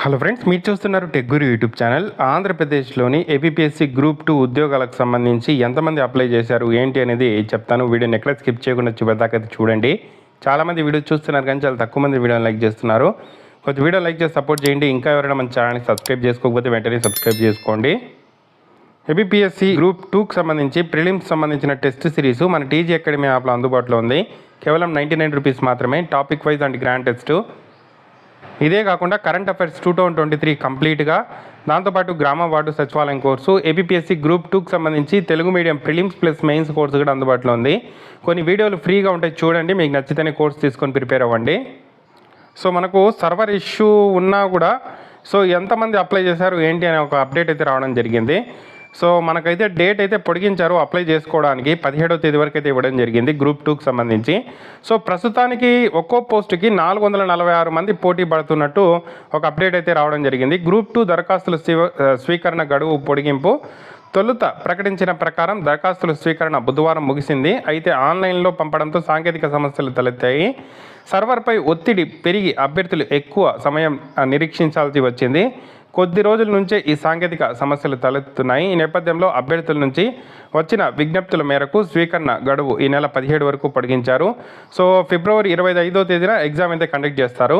Hello friends, మీరు చూస్తున్నారు tech గురు YouTube channel. ఆంధ్రప్రదేశ్లోని ఏపీఎస్సీ గ్రూప్ 2 ఉద్యోగాలకు సంబంధించి ఎంతమంది అప్లై చేశారు ఏంటి అనేది చెప్తాను. వీడియోని ఎక్కడ స్కిప్ చేయకుండా చివరిదాకా చూడండి. చాలామంది వీడియో చూస్తున్నారు కానీ చాలా తక్కువ మంది వీడియోని లైక్ చేస్తున్నారు. కొంచెం వీడియో లైక్ చేసి సపోర్ట్ చేయండి. ఇంకా ఎవరైనా మన ఛానల్ని సబ్స్క్రైబ్ చేసుకోకపోతే వెంటనే సబ్స్క్రైబ్ చేసుకోండి. ఏపీఎస్సీ గ్రూప్ 2కి సంబంధించి ప్రిలిమ్స్ సంబంధించిన టెస్ట్ సిరీస్ మన టీజీ అకాడమీ యాప్లో అందుబాటులో ఉంది. కేవలం 99 రూపీస్ మాత్రమే. Topic wise and grand test. ఇదే కాకుండా కరెంట్ అఫైర్స్ 2023 కంప్లీట్గా, దాంతోపాటు గ్రామ వార్డు సచివాలయం కోర్సు, ఏపీఎస్సీ గ్రూప్ 2కి సంబంధించి Telugu medium prelims plus mains course కూడా అందుబాటులో ఉంది. కొన్ని వీడియోలు ఫ్రీగా ఉంటాయి, చూడండి. మీకు నచ్చితేనే కోర్స్ తీసుకొని ప్రిపేర్ అవ్వండి. సో మనకు సర్వర్ ఇష్యూ ఉన్నా కూడా ఎంతమంది అప్లై చేశారు ఏంటి అనే ఒక అప్డేట్ అయితే రావడం జరిగింది. సో మనకైతే డేట్ అయితే పొడిగించారు అప్లై చేసుకోవడానికి. 17వ తేదీ వరకు అయితే ఇవ్వడం జరిగింది గ్రూప్ 2కి సంబంధించి. సో ప్రస్తుతానికి ఒక్కో పోస్టుకి 446 మంది పోటీ పడుతున్నట్టు ఒక అప్డేట్ అయితే రావడం జరిగింది. గ్రూప్ 2 దరఖాస్తుల స్వీకరణ గడువు పొడిగింపు తొలుత ప్రకటించిన ప్రకారం దరఖాస్తుల స్వీకరణ బుధవారం ముగిసింది. అయితే ఆన్లైన్లో పంపడంతో సాంకేతిక సమస్యలు తలెత్తాయి. సర్వర్పై ఒత్తిడి పెరిగి అభ్యర్థులు ఎక్కువ సమయం నిరీక్షించాల్సి వచ్చింది. కొద్ది రోజుల నుంచే ఈ సాంకేతిక సమస్యలు తలెత్తుతున్నాయి. ఈ నేపథ్యంలో అభ్యర్థుల నుంచి వచ్చిన విజ్ఞప్తుల మేరకు స్వీకరణ గడువు ఈ నెల 17 వరకు పొడిగించారు. సో ఫిబ్రవరి 25వ తేదీన ఎగ్జామ్ అయితే కండక్ట్ చేస్తారు.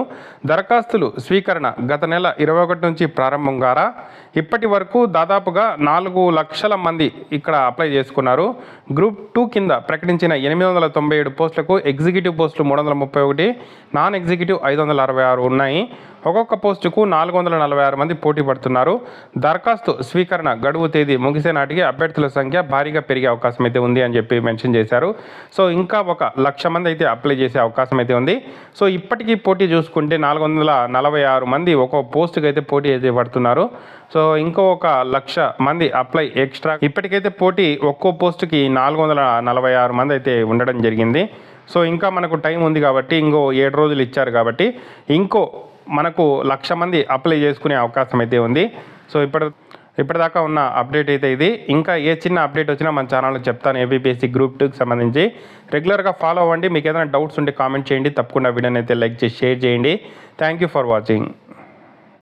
దరఖాస్తులు స్వీకరణ గత నెల 21 నుంచి ప్రారంభం కాగా ఇప్పటి వరకు దాదాపుగా 4 లక్షల మంది ఇక్కడ అప్లై చేసుకున్నారు. గ్రూప్ 2 కింద ప్రకటించిన 897 పోస్టులకు ఎగ్జిక్యూటివ్ పోస్టులు 331, నాన్ ఎగ్జిక్యూటివ్ 566 ఉన్నాయి. ఒక్కొక్క పోస్టుకు 446 మంది పోటీ పడుతున్నారు. దరఖాస్తు స్వీకరణ గడువు తేదీ ముగిసే నాటికి అభ్యర్థుల సంఖ్య భారీగా పెరిగే అవకాశం అయితే ఉంది అని చెప్పి మెన్షన్ చేశారు. సో ఇంకా 1,00,000 మంది అయితే అప్లై చేసే అవకాశం అయితే ఉంది. సో ఇప్పటికీ పోటీ చూసుకుంటే 446 మంది ఒక్కో పోస్టుకి అయితే పోటీ అయితే పడుతున్నారు. సో ఇంకో 1,00,000 మంది అప్లై ఎక్స్ట్రా. ఇప్పటికైతే పోటీ ఒక్కో పోస్టుకి 446 మంది అయితే ఉండడం జరిగింది. సో ఇంకా మనకు టైం ఉంది కాబట్టి, ఇంకో 7 రోజులు ఇచ్చారు కాబట్టి ఇంకో మనకు 1,00,000 మంది అప్లై చేసుకునే అవకాశం అయితే ఉంది. సో ఇప్పటిదాకా ఉన్న అప్డేట్ అయితే ఇది. ఇంకా ఏ చిన్న అప్డేట్ వచ్చినా మన ఛానల్లో చెప్తాను. ఏపీఎస్సీ గ్రూప్ 2కి సంబంధించి రెగ్యులర్గా ఫాలో అవ్వండి. మీకు ఏదైనా డౌట్స్ ఉంటే కామెంట్ చేయండి. తప్పకుండా వీడియోని అయితే లైక్ చేసి షేర్ చేయండి. Thank you for watching.